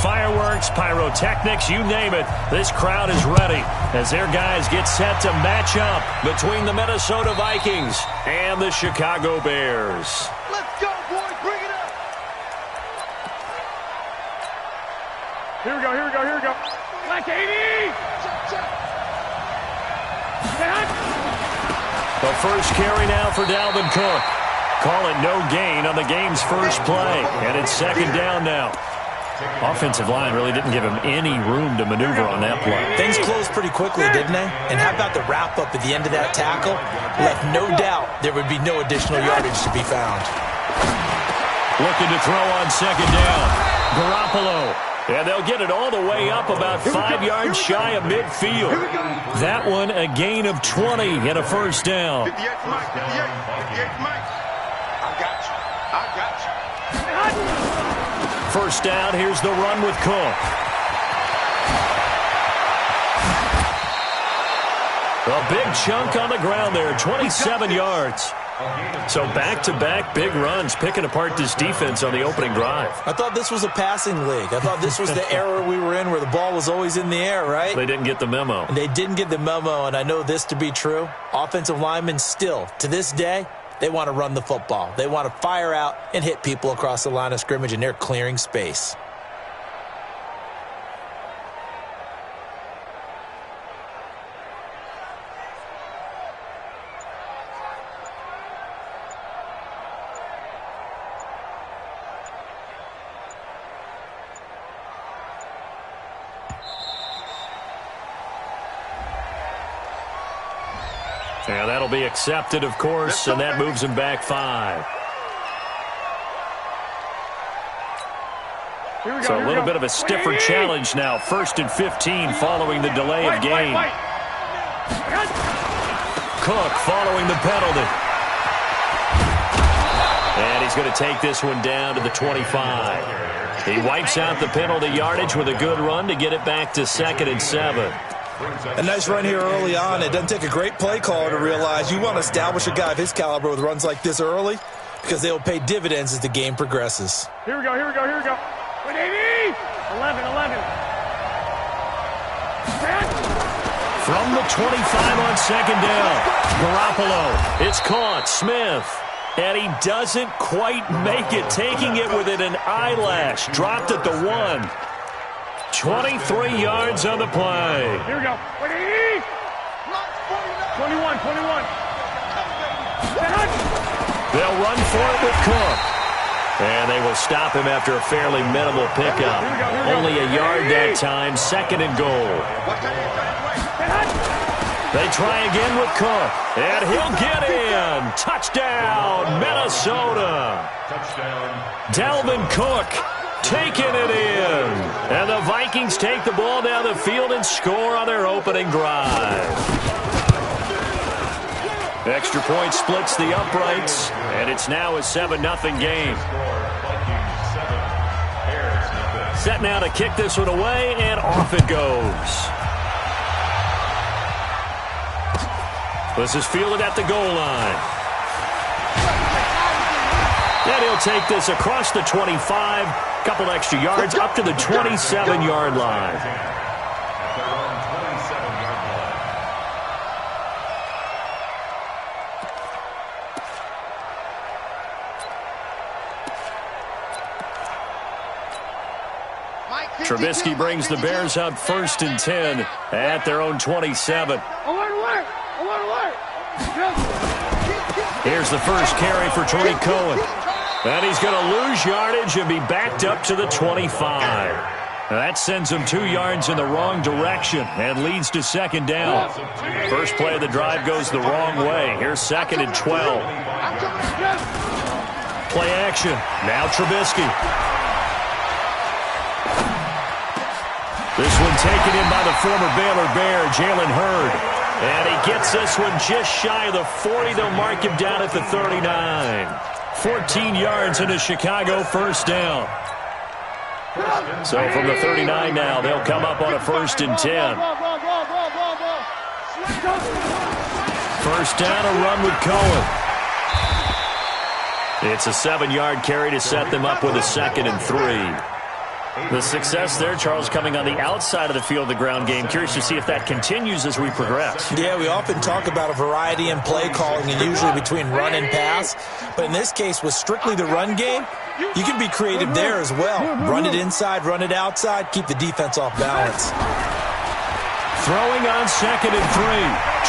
fireworks, pyrotechnics, you name it. This crowd is ready as their guys get set to match up between the Minnesota Vikings and the Chicago Bears. Let's go, boys. Bring it up. Here we go, here we go, here we go. Black 80! The first carry now for Dalvin Cook. Call it no gain on the game's first play. And it's second down now. Offensive line really didn't give him any room to maneuver on that play. Things closed pretty quickly, didn't they? And how about the wrap-up at the end of that tackle? Left no doubt there would be no additional yardage to be found. Looking to throw on second down. Garoppolo. And they'll get it all the way up about 5 yards shy of midfield. That one a gain of 20 and a first down. 58 Mike, 58 Mike. I got you. I got you. First down, here's the run with Cook. A big chunk on the ground there, 27 yards. So back-to-back big runs, picking apart this defense on the opening drive. I thought this was a passing league. I thought this was the era we were in where the ball was always in the air, right? They didn't get the memo. And they didn't get the memo, and I know this to be true. Offensive linemen still, to this day, they want to run the football. They want to fire out and hit people across the line of scrimmage, and they're clearing space. Yeah, that'll be accepted, of course, and that moves him back 5. So a little bit of a stiffer challenge now. 1st and 15 following the delay of game. Cook following the penalty. And he's going to take this one down to the 25. He wipes out the penalty yardage with a good run to get it back to 2nd and 7. A nice run here early on. It doesn't take a great play caller to realize you want to establish a guy of his caliber with runs like this early because they will pay dividends as the game progresses. Here we go, here we go, here we go. 180! 11. From the 25 on second down. Garoppolo. It's caught. Smith. And he doesn't quite make it. Taking it within an eyelash. Dropped at the 1. 23 yards on the play. Here we go. 180! 21. They'll run for it with Cook. And they will stop him after a fairly minimal pickup. Only a yard that time. 2nd and goal. They try again with Cook. And he'll get in. Touchdown, Minnesota. Dalvin Cook taking it in. And the Vikings take the ball down the field and score on their opening drive. Extra point splits the uprights, and it's now a 7-0 game. Set now to kick this one away, and off it goes. This is fielded at the goal line. And he'll take this across the 25, couple extra yards, up to the 27-yard line. Trubisky brings the Bears out 1st and 10 at their own 27. Here's the first carry for Tariq Cohen. And he's going to lose yardage and be backed up to the 25. That sends him 2 yards in the wrong direction and leads to 2nd down. First play of the drive goes the wrong way. Here's 2nd and 12. Play action. Now Trubisky. This one taken in by the former Baylor Bear, Jalen Hurd. And he gets this one just shy of the 40. They'll mark him down at the 39. 14 yards in a Chicago first down. So from the 39 now, they'll come up on a 1st and 10. First down, a run with Cohen. It's a 7-yard carry to set them up with a 2nd and 3. The success there, Charles, coming on the outside of the field, the ground game. Curious to see if that continues as we progress. Yeah, we often talk about a variety in play calling and usually between run and pass. But in this case, with strictly the run game, you can be creative there as well. Run it inside, run it outside, keep the defense off balance. Throwing on 2nd and 3.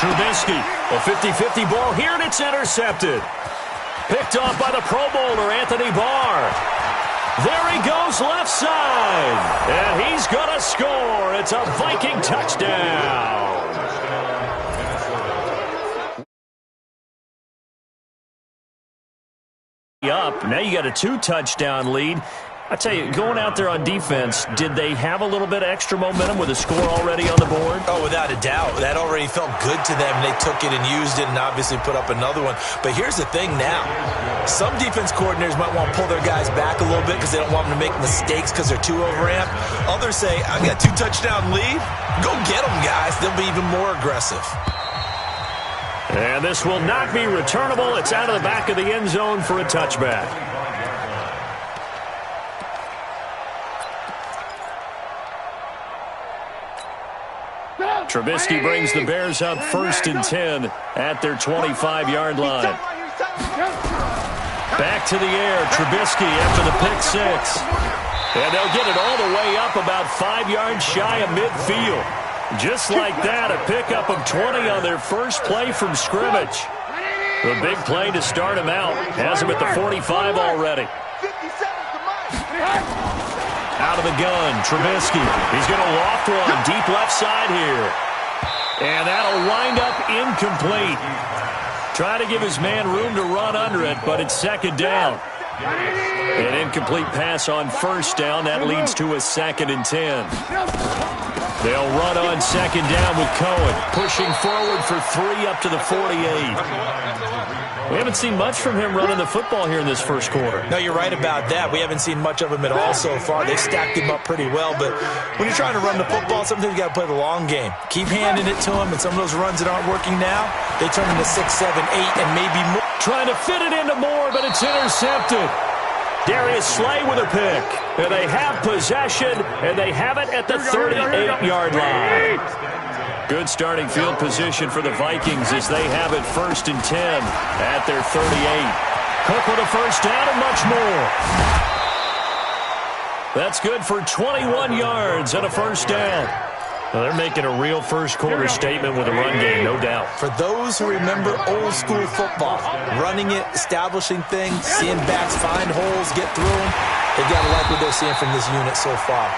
Trubisky, a 50-50 ball here, and it's intercepted. Picked off by the Pro Bowler, Anthony Barr. There he goes left side, and he's going to score. It's a Viking touchdown. Up. Now you got a 2-touchdown lead. I tell you, going out there on defense, did they have a little bit of extra momentum with a score already on the board? Oh, without a doubt. That already felt good to them. They took it and used it and obviously put up another one. But here's the thing now. Some defense coordinators might want to pull their guys back a little bit because they don't want them to make mistakes because they're too overamped. Others say, I've got a 2-touchdown lead. Go get them, guys. They'll be even more aggressive. And this will not be returnable. It's out of the back of the end zone for a touchback. Trubisky brings the Bears up 1st and 10 at their 25-yard line. Back to the air, Trubisky after the pick 6. And they'll get it all the way up about 5 yards shy of midfield. Just like that, a pickup of 20 on their first play from scrimmage. The big play to start him out. Has him at the 45 already. Out of the gun, Trubisky. He's going to loft one deep left side here. And that'll wind up incomplete. Try to give his man room to run under it, but it's 2nd down. An incomplete pass on 1st down. That leads to a 2nd and 10. They'll run on 2nd down with Cohen, pushing forward for 3 up to the 48. We haven't seen much from him running the football here in this first quarter. No, you're right about that. We haven't seen much of him at all so far. They stacked him up pretty well, but when you're trying to run the football, sometimes you got to play the long game. Keep handing it to him, and some of those runs that aren't working now, they turn into 6, 7, 8, and maybe more. Trying to fit it into Moore, but it's intercepted. Darius Slay with a pick. And they have possession, and they have it at the 38-yard line. Good starting field position for the Vikings as they have it 1st and 10 at their 38. Cook with a 1st down and much more. That's good for 21 yards and a 1st down. Well, they're making a real first quarter statement with a run game, no doubt. For those who remember old school football, running it, establishing things, seeing backs find holes, get through them, they've got to like what they're seeing from this unit so far.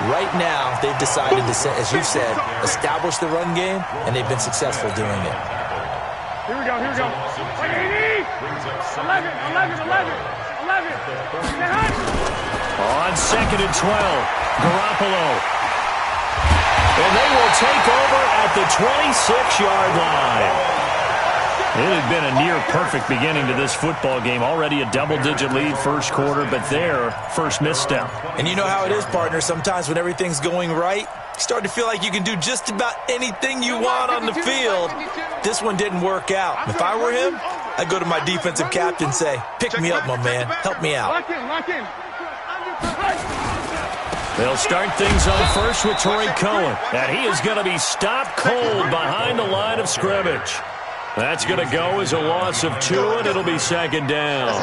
Right now, they've decided to, as you said, establish the run game, and they've been successful doing it. Here we go, here we go. 11. On 2nd and 12, Garoppolo. And they will take over at the 26-yard line. It had been a near-perfect beginning to this football game. Already a double-digit lead first quarter, but their first misstep. And you know how it is, partner. Sometimes when everything's going right, you start to feel like you can do just about anything you want on the field. This one didn't work out. If I were him, I'd go to my defensive captain and say, pick me up, my man. Help me out. Lock in. They'll start things on first with Torrey Cohen. And he is going to be stopped cold behind the line of scrimmage. That's going to go as a loss of 2, and it'll be 2nd down.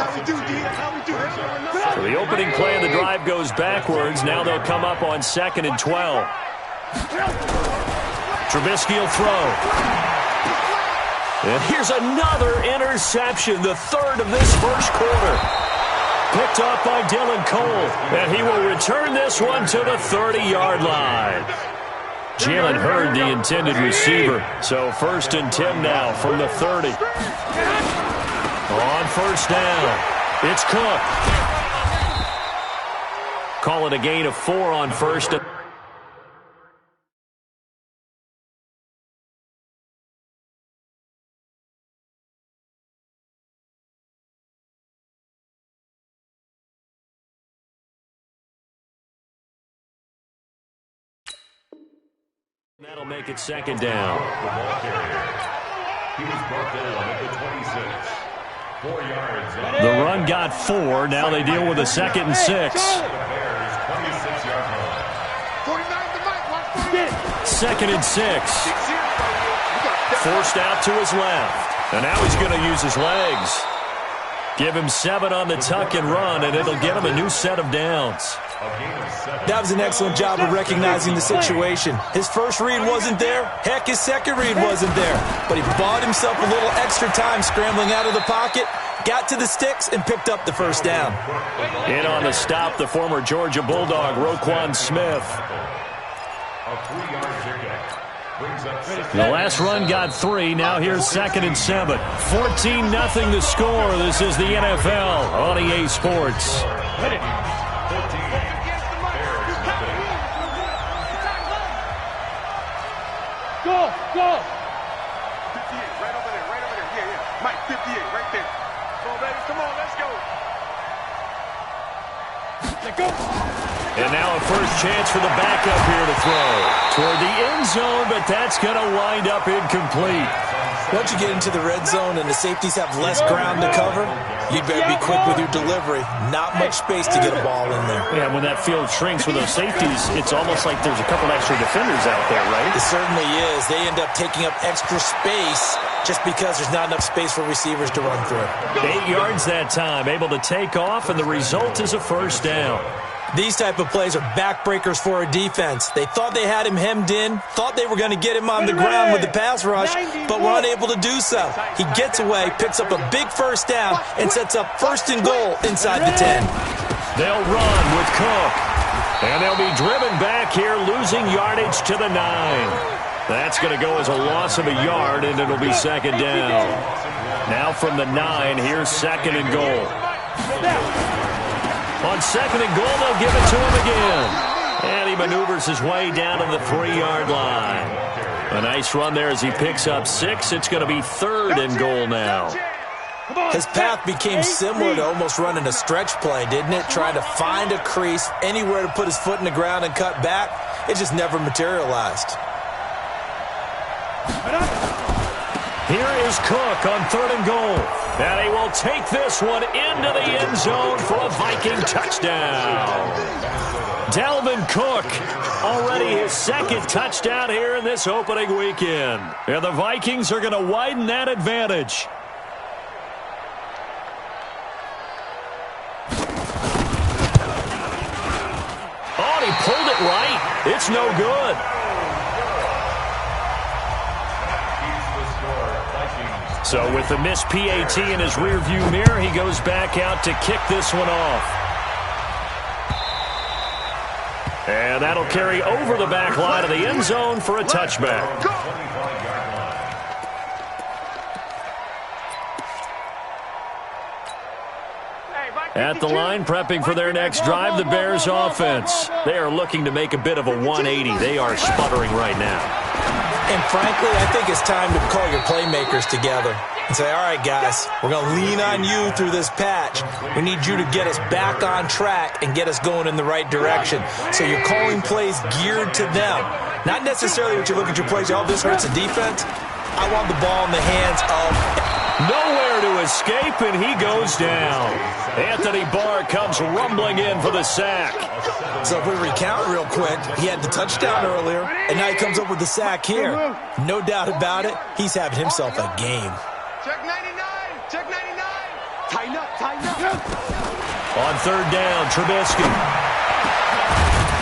So the opening play of the drive goes backwards. Now they'll come up on 2nd and 12. Trubisky will throw. And here's another interception, the 3rd of this first quarter. Picked off by Dylan Cole, and he will return this one to the 30-yard line. Jalen Hurd, the intended receiver. So 1st and 10 now from the 30. On 1st down, it's Cook. Call it a gain of 4 on 1st. That'll make it 2nd down. The run got 4. Now they deal with a 2nd and 6. Second and 6. Forced out to his left. And now he's going to use his legs. Give him 7 on the tuck and run, and it'll get him a new set of downs. That was an excellent job of recognizing the situation. His first read wasn't there. Heck, his second read wasn't there. But he bought himself a little extra time scrambling out of the pocket, got to the sticks, and picked up the first down. In on the stop, the former Georgia Bulldog, Roquan Smith. The last run got 3. Now here's second and 7. 14-0 the score. This is the NFL on EA Sports. Go, go. 58, right over there, right over there. Yeah, yeah. Mike, 58, right there. Come on, baby, come on, let's go. Let go. And now a first chance for the backup here to throw. Toward the end zone, but that's going to wind up incomplete. Once you get into the red zone and the safeties have less ground to cover, you better be quick with your delivery. Not much space to get a ball in there. Yeah, when that field shrinks with those safeties, it's almost like there's a couple extra defenders out there, right? It certainly is. They end up taking up extra space just because there's not enough space for receivers to run through. 8 yards that time, able to take off, and the result is a first down. These type of plays are backbreakers for a defense. They thought they had him hemmed in, thought they were going to get him on the ground with the pass rush, but were unable to do so. He gets away, picks up a big first down, and sets up first and goal inside the 10. They'll run with Cook, and they'll be driven back here, losing yardage to the 9. That's going to go as a loss of a yard, and it'll be second down. Now from the 9, here's second and goal. On second and goal, they'll give it to him again. And he maneuvers his way down to the 3-yard line. A nice run there as he picks up 6. It's going to be third and goal now. His path became similar to almost running a stretch play, didn't it? Trying to find a crease, anywhere to put his foot in the ground and cut back. It just never materialized. Here is Cook on third and goal. And he will take this one into the end zone for a Viking touchdown. Dalvin Cook, already his second touchdown here in this opening weekend. And the Vikings are going to widen that advantage. Oh, he pulled it right. It's no good. So with the missed PAT in his rearview mirror, he goes back out to kick this one off. And that'll carry over the back line of the end zone for a touchback. At the line, prepping for their next drive, the Bears offense. They are looking to make a bit of a 180. They are sputtering right now. And frankly, I think it's time to call your playmakers together and say, all right, guys, we're going to lean on you through this patch. We need you to get us back on track and get us going in the right direction. So you're calling plays geared to them. Not necessarily what you look at your plays, oh, this hurts the defense. I want the ball in the hands of... Nowhere to escape, and he goes down. Anthony Barr comes rumbling in for the sack. So if we recount real quick, he had the touchdown earlier, and now he comes up with the sack here. No doubt about it, he's having himself a game. Check 99, check 99. Tighten up, tighten up. On third down, Trubisky.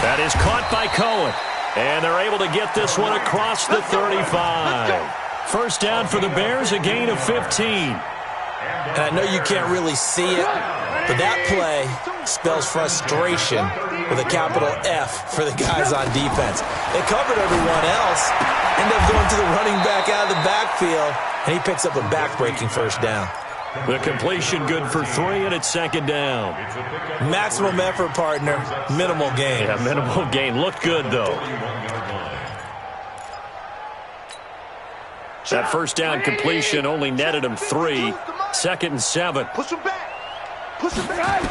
That is caught by Cohen. And they're able to get this one across the 35. First down for the Bears, a gain of 15. And I know you can't really see it, but that play spells frustration with a capital F for the guys on defense. They covered everyone else, end up going to the running back out of the backfield, and he picks up a back-breaking first down. The completion good for 3, and it's second down. Maximum effort, partner. Minimal gain. Yeah, minimal gain. Looked good, though. That first down completion only netted him 3. Second and 7. Push him back. Push him back.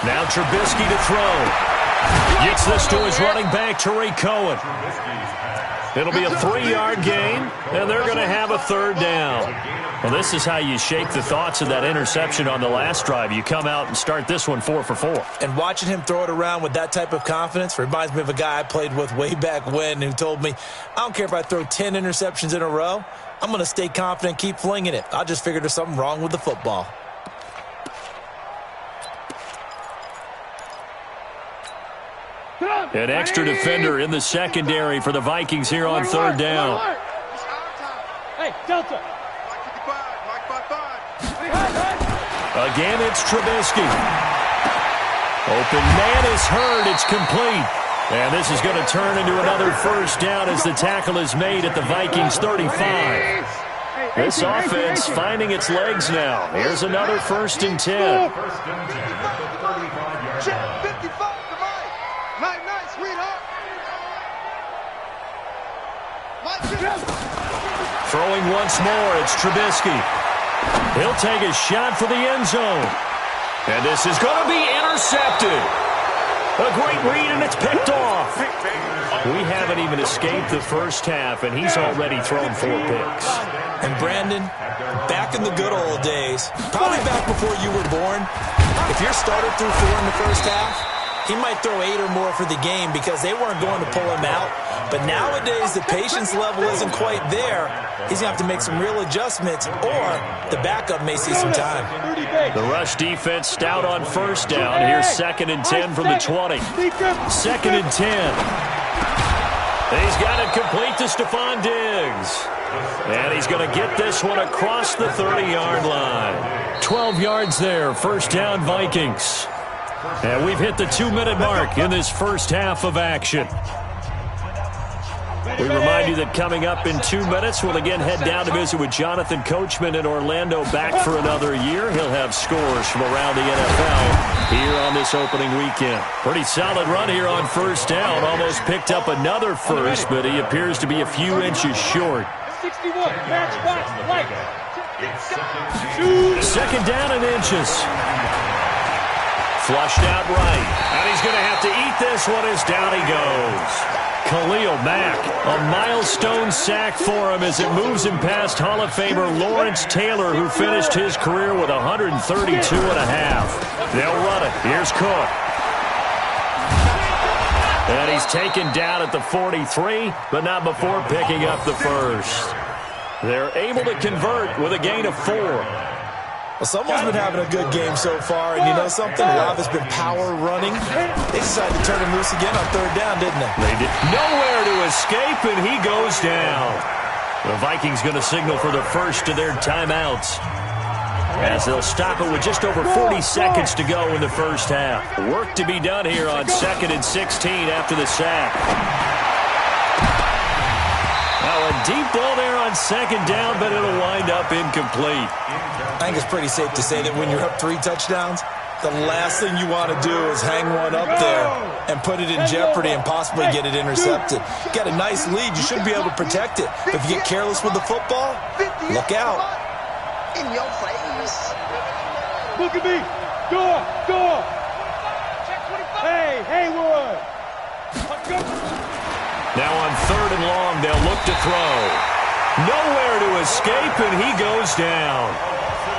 Now Trubisky to throw. Gets this to his running back, Tariq Cohen. It'll be a 3-yard gain, and they're going to have a third down. Well, this is how you shake the thoughts of that interception on the last drive. You come out and start this one 4 for 4. And watching him throw it around with that type of confidence reminds me of a guy I played with way back when who told me, I don't care if I throw 10 interceptions in a row, I'm going to stay confident and keep flinging it. I just figured there's something wrong with the football. An extra defender in the secondary for the Vikings here on third down. Hey, Delta. Again, it's Trubisky. Open man is Hurd. It's complete. And this is going to turn into another first down as the tackle is made at the Vikings 35. This offense finding its legs now. Here's another 1st and 10. Throwing once more, it's Trubisky. He'll take a shot for the end zone. And this is going to be intercepted. A great read, and it's picked off. We haven't even escaped the first half, and he's already thrown 4 picks. And Brandon, back in the good old days, probably back before you were born, if your starter threw 4 in the first half, he might throw 8 or more for the game because they weren't going to pull him out. But nowadays, the patience level isn't quite there. He's going to have to make some real adjustments, or the backup may see some time. The rush defense stout on first down. Here's 2nd and 10 from the 20. 2nd and 10. He's got it complete to Stephon Diggs. And he's going to get this one across the 30-yard line. 12 yards there, first down Vikings. And we've hit the 2-minute mark in this first half of action. We remind you that coming up in 2 minutes, we'll again head down to visit with Jonathan Coachman in Orlando, back for another year. He'll have scores from around the NFL here on this opening weekend. Pretty solid run here on first down. Almost picked up another first, but he appears to be a few inches short. 61, match box, right. 2nd down and inches. Flushed out right. And he's going to have to eat this one as down he goes. Khalil Mack, a milestone sack for him as it moves him past Hall of Famer Lawrence Taylor, who finished his career with 132 and a half. They'll run it. Here's Cook. And he's taken down at the 43, but not before picking up the first. They're able to convert with a gain of 4. Well, someone's been having a good game so far, and you know something? A lot of it's been power running. They decided to turn him loose again on third down, didn't they? They did. Nowhere to escape, and he goes down. The Vikings going to signal for the first of their timeouts, as they'll stop it with just over 40 seconds to go in the first half. Work to be done here on 2nd and 16 after the sack. Now a deep ball there on 2nd down, but it'll wind up incomplete. I think it's pretty safe to say that when you're up 3 touchdowns, the last thing you want to do is hang one up there and put it in jeopardy and possibly get it intercepted. You got a nice lead. You should be able to protect it. But if you get careless with the football, look out. In your face. Look at me. Go. Hey, Haywood. Now on 3rd and long, they'll look to throw. Nowhere to escape, and he goes down.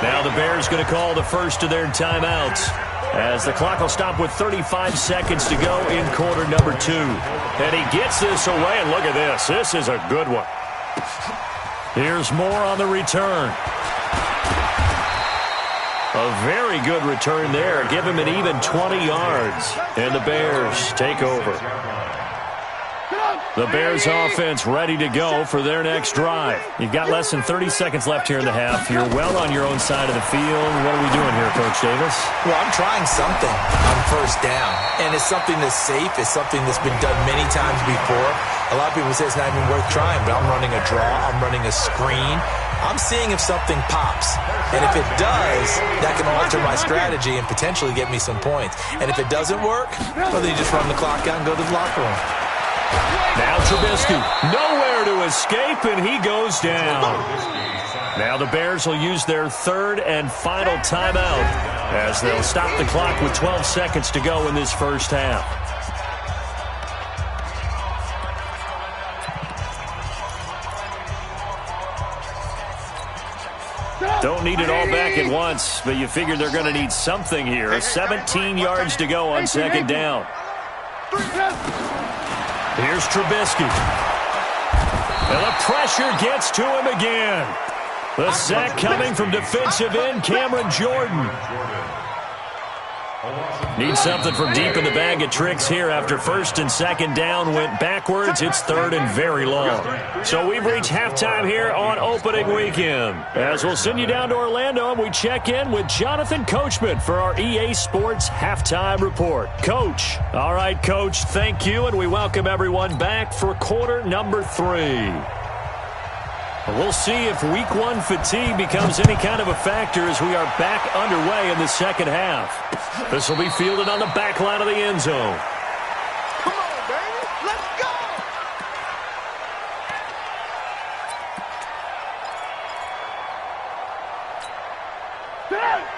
Now the Bears going to call the first of their timeouts, as the clock will stop with 35 seconds to go in quarter number 2. And he gets this away, and look at this. This is a good one. Here's more on the return. A very good return there. Give him an even 20 yards. And the Bears take over. The Bears offense ready to go for their next drive. You've got less than 30 seconds left here in the half. You're well on your own side of the field. What are we doing here, Coach Davis? Well, I'm trying something on first down. And it's something that's safe. It's something that's been done many times before. A lot of people say it's not even worth trying, but I'm running a draw. I'm running a screen. I'm seeing if something pops. And if it does, that can alter my strategy and potentially get me some points. And if it doesn't work, well, then you just run the clock out and go to the locker room. Now Trubisky, nowhere to escape, and he goes down. Now the Bears will use their 3rd and final timeout, as they'll stop the clock with 12 seconds to go in this first half. Don't need it all back at once, but you figure they're going to need something here. 17 yards to go on second down. Here's Trubisky. And the pressure gets to him again. The sack coming from defensive end Cameron Jordan. Need something from deep in the bag of tricks here after first and second down went backwards. It's third and very long. So we've reached halftime here on opening weekend. As we'll send you down to Orlando and we check in with Jonathan Coachman for our EA Sports Halftime Report. Coach. All right, Coach, thank you, and we welcome everyone back for quarter number 3. We'll see if week 1 fatigue becomes any kind of a factor as we are back underway in the second half. This will be fielded on the back line of the end zone. Come on, baby. Let's go.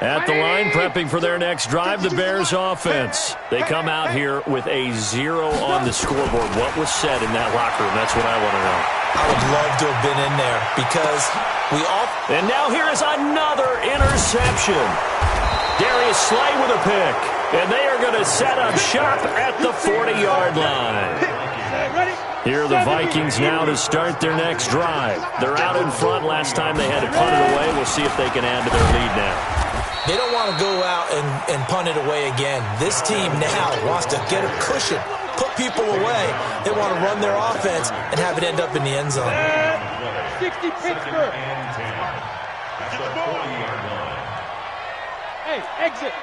At the line, prepping for their next drive, the Bears offense. They come out here with a 0 on the scoreboard. What was said in that locker room? That's what I want to know. I would love to have been in there because we all... And now here is another interception. Darius Slay with a pick. And they are going to set up shop at the 40-yard line. Here are the Vikings now to start their next drive. They're out in front. Last time they had to punt it away. We'll see if they can add to their lead now. They don't want to go out and punt it away again. This team now wants to get a cushion, put people away. They want to run their offense and have it end up in the end zone. 60 Pittsburgh. Hey, exit.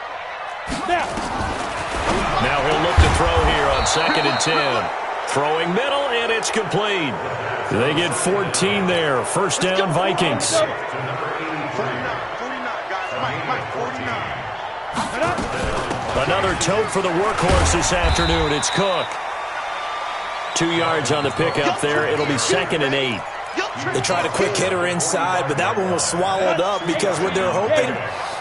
Now he'll look to throw here on second and 10. Throwing middle, and it's complete. They get 14 there. First down, Vikings. 49, guys. Mike, 49. Another tote for the workhorse this afternoon. It's Cook. 2 yards on the pickup there. It'll be second and 8. They tried a quick hitter inside, but that one was swallowed up because what they're hoping,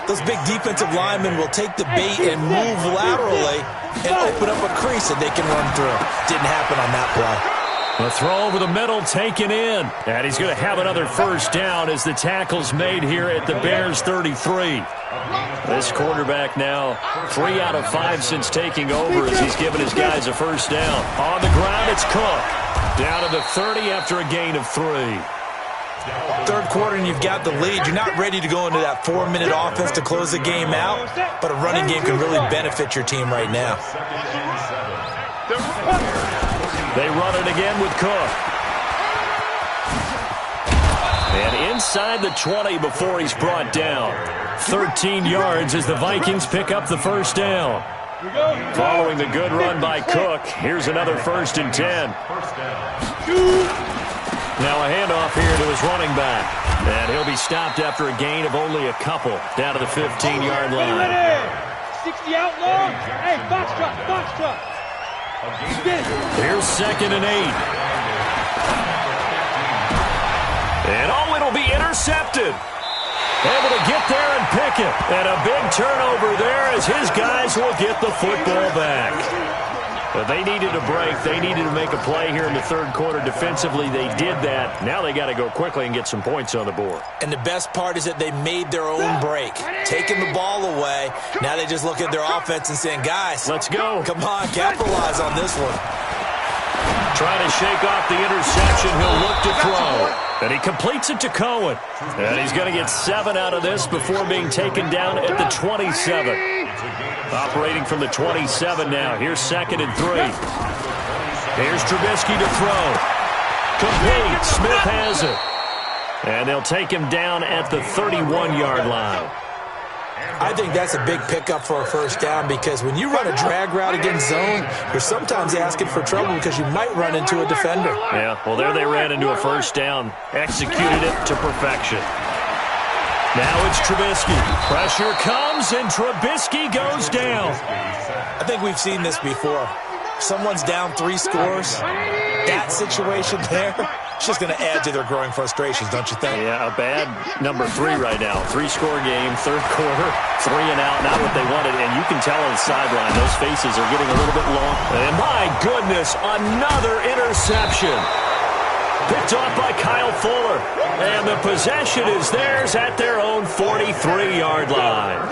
those big defensive linemen will take the bait and move laterally and open up a crease that they can run through. Didn't happen on that play. The throw over the middle taken in. And he's going to have another first down as the tackle's made here at the Bears 33. This quarterback now 3 out of 5 since taking over as he's given his guys a first down. On the ground, it's Cook. Down to the 30 after a gain of 3. Third quarter and you've got the lead. You're not ready to go into that 4-minute offense to close the game out, but a running game can really benefit your team right now. They run it again with Cook. And inside the 20 before he's brought down. 13 yards as the Vikings pick up the first down. Following the good run by Cook, here's another first and 10. Now a handoff here to his running back. And he'll be stopped after a gain of only a couple down to the 15-yard line. 60 out long. Hey, box truck. Here's second and 8. And it'll be intercepted. Able to get there and pick it. And a big turnover there as his guys will get the football back. But they needed a break. They needed to make a play here in the third quarter. Defensively, they did that. Now they got to go quickly and get some points on the board. And the best part is that they made their own break. Taking the ball away. Now they just look at their offense and saying, guys, let's go. Come on, capitalize on this one. Trying to shake off the interception. He'll look to throw. And he completes it to Cohen. And he's going to get 7 out of this before being taken down at the 27. Operating from the 27 now. Here's second and 3. Here's Trubisky to throw. Complete. Smith has it. And they'll take him down at the 31-yard line. I think that's a big pickup for a first down because when you run a drag route against zone, you're sometimes asking for trouble because you might run into a defender. Yeah, well, there they ran into a first down. Executed it to perfection. Now it's Trubisky. Pressure comes, and Trubisky goes down. I think we've seen this before. Someone's down 3 scores. That situation there, it's just going to add to their growing frustrations, don't you think? Yeah, a bad number 3 right now. 3-score game, third quarter, 3 and out, not what they wanted. And you can tell on the sideline, those faces are getting a little bit long. And my goodness, another interception. Picked off by Kyle Fuller. And the possession is theirs at their own 43-yard line.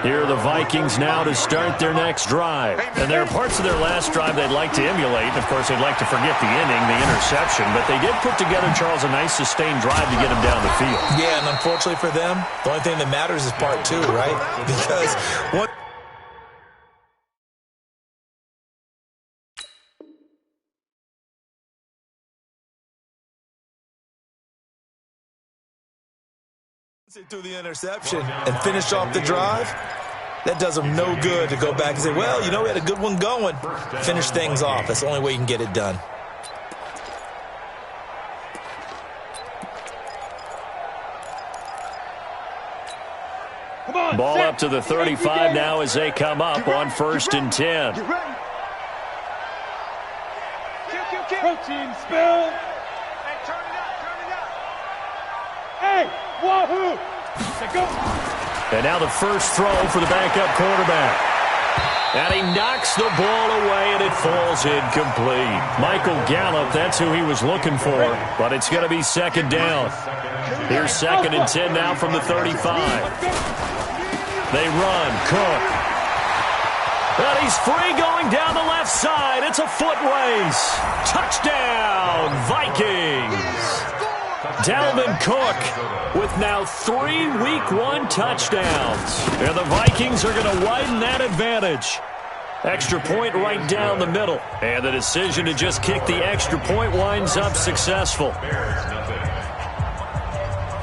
Here are the Vikings now to start their next drive. And there are parts of their last drive they'd like to emulate. Of course, they'd like to forget the inning, the interception. But they did put together, Charles, a nice sustained drive to get them down the field. Yeah, and unfortunately for them, the only thing that matters is part two, right? Because what... through the interception and finish off the drive, that does them no good to go back and say, well, you know, we had a good one going. Finish things off. That's the only way you can get it done. Ball up to the 35 now as they come up on 1st and 10. Protein spill. Hey, turn it up. Hey, wahoo! Go. And now the first throw for the backup quarterback. And he knocks the ball away, and it falls incomplete. Michael Gallup, that's who he was looking for, but it's going to be 2nd down. Here's 2nd and 10 now from the 35. They run. Cook. And he's free going down the left side. It's a foot race. Touchdown, Vikings. Dalvin Cook with now 3 Week 1 touchdowns. And the Vikings are going to widen that advantage. Extra point right down the middle. And the decision to just kick the extra point winds up successful.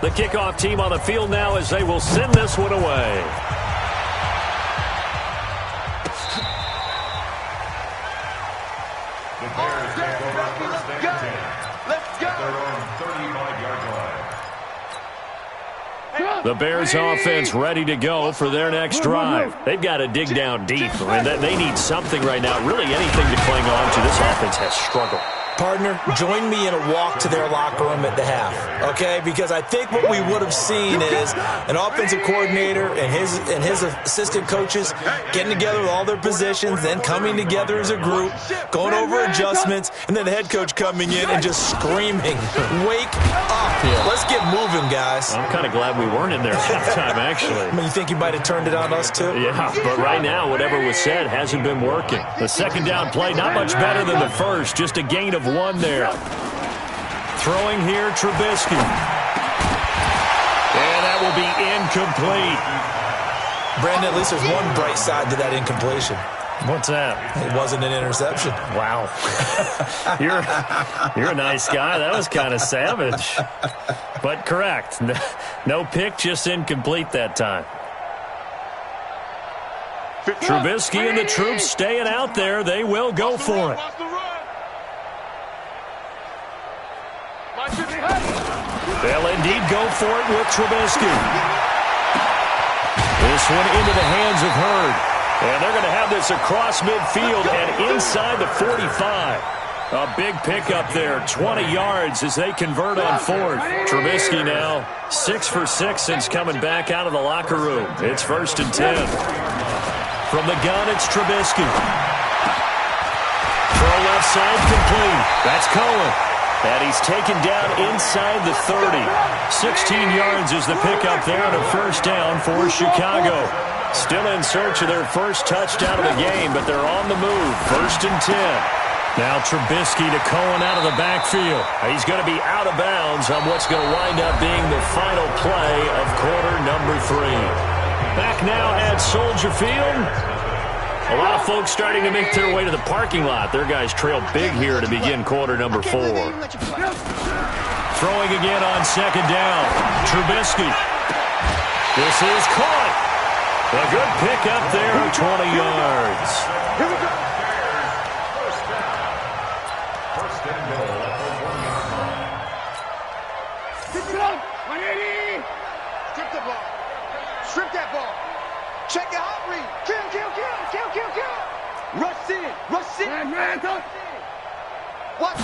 The kickoff team on the field now as they will send this one away. The Bears offense ready to go for their next drive. They've got to dig down deep. I mean, they need something right now, really anything to cling on to. This offense has struggled. Partner, join me in a walk to their locker room at the half, okay? Because I think what we would have seen is an offensive coordinator and his assistant coaches getting together with all their positions, then coming together as a group, going over adjustments, and then the head coach coming in and just screaming, wake up. Yeah. Let's get moving, guys. I'm kind of glad we weren't in there at halftime, actually. I mean, you think you might have turned it on us, too? Yeah, but right now, whatever was said hasn't been working. The 2nd down play, not much better than the first, just a gain of 1 there. Throwing here, Trubisky. And that will be incomplete. Brandon, at least there's one bright side to that incompletion. What's that? It wasn't an interception. Wow. You're a nice guy. That was kind of savage. But correct. No pick, just incomplete that time. Trubisky and the troops staying out there. They will go for it. They'll indeed go for it with Trubisky. This one into the hands of Hurd. And they're going to have this across midfield and inside the 45. A big pickup there, 20 yards as they convert on 4th. Trubisky now 6 for 6 since coming back out of the locker room. It's 1st and 10. From the gun, it's Trubisky. Throw left side complete. That's Cohen. And he's taken down inside the 30. 16 yards is the pickup there and a 1st down for Chicago. Still in search of their first touchdown of the game, but they're on the move. 1st and 10. Now Trubisky to Cohen out of the backfield. He's going to be out of bounds on what's going to wind up being the final play of quarter number 3. Back now at Soldier Field. A lot of folks starting to make their way to the parking lot. Their guys trail big here to begin quarter number 4. Throwing again on 2nd down. Trubisky. This is caught. A good pickup there of 20 yards. Here we go. Strip the ball. Strip that ball. Check the hot read. Kill. Rush in. What?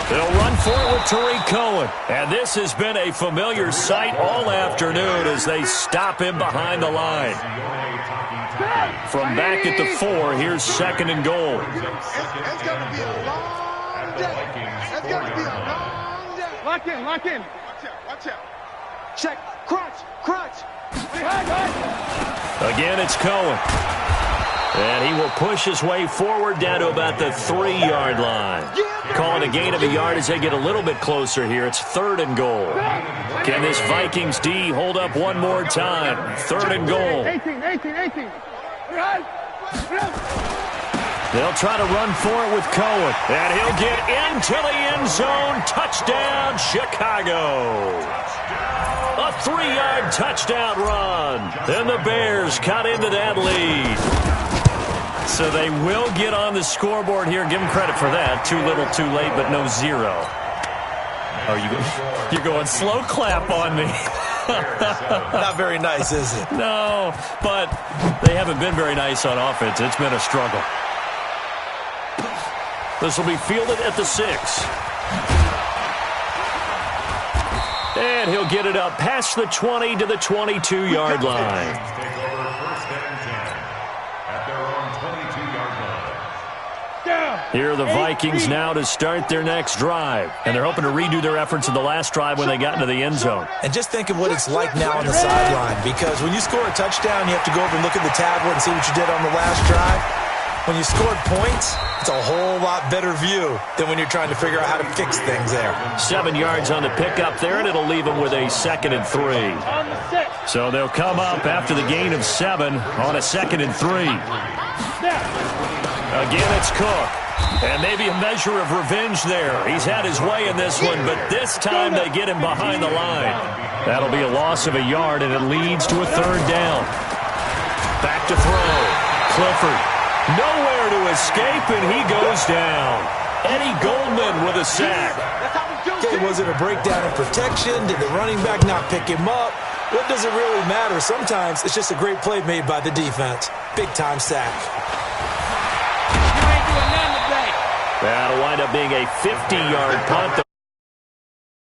They'll run for it with Tariq Cohen. And this has been a familiar sight all afternoon as they stop him behind the line. From back at the 4, here's 2nd and goal. It's going to be a long day. be a long day. Lock in, lock in. Watch out, watch out. Check. Crunch, crunch. Again, it's Cohen. And he will push his way forward down to about the 3-yard line. Calling a gain of a yard as they get a little bit closer here. It's 3rd and goal. Can this Vikings D hold up one more time? 3rd and goal. 18. They'll try to run for it with Cohen. And he'll get into the end zone. Touchdown, Chicago. A 3-yard touchdown run. And the Bears cut into that lead. So they will get on the scoreboard here. Give them credit for that. Too little, too late, but no 0. Oh, you're going slow clap on me. Not very nice, is it? No, but they haven't been very nice on offense. It's been a struggle. This will be fielded at the 6. And he'll get it up past the 20 to the 22-yard line. Here are the Vikings now to start their next drive. And they're hoping to redo their efforts in the last drive when they got into the end zone. And just think of what it's like now on the sideline, because when you score a touchdown, you have to go over and look at the tablet and see what you did on the last drive. When you scored points, it's a whole lot better view than when you're trying to figure out how to fix things there. 7 yards on the pickup there, and it'll leave them with a 2nd and 3. So they'll come up after the gain of 7 on a 2nd and 3. Again, it's Cook. And maybe a measure of revenge there. He's had his way in this one, but this time they get him behind the line. That'll be a loss of a yard, and it leads to a 3rd down. Back to throw. Clifford. Nowhere to escape, and he goes down. Eddie Goldman with a sack. Okay, was it a breakdown in protection? Did the running back not pick him up? What does it really matter? Sometimes it's just a great play made by the defense. Big-time sack. That'll wind up being a 50-yard punt.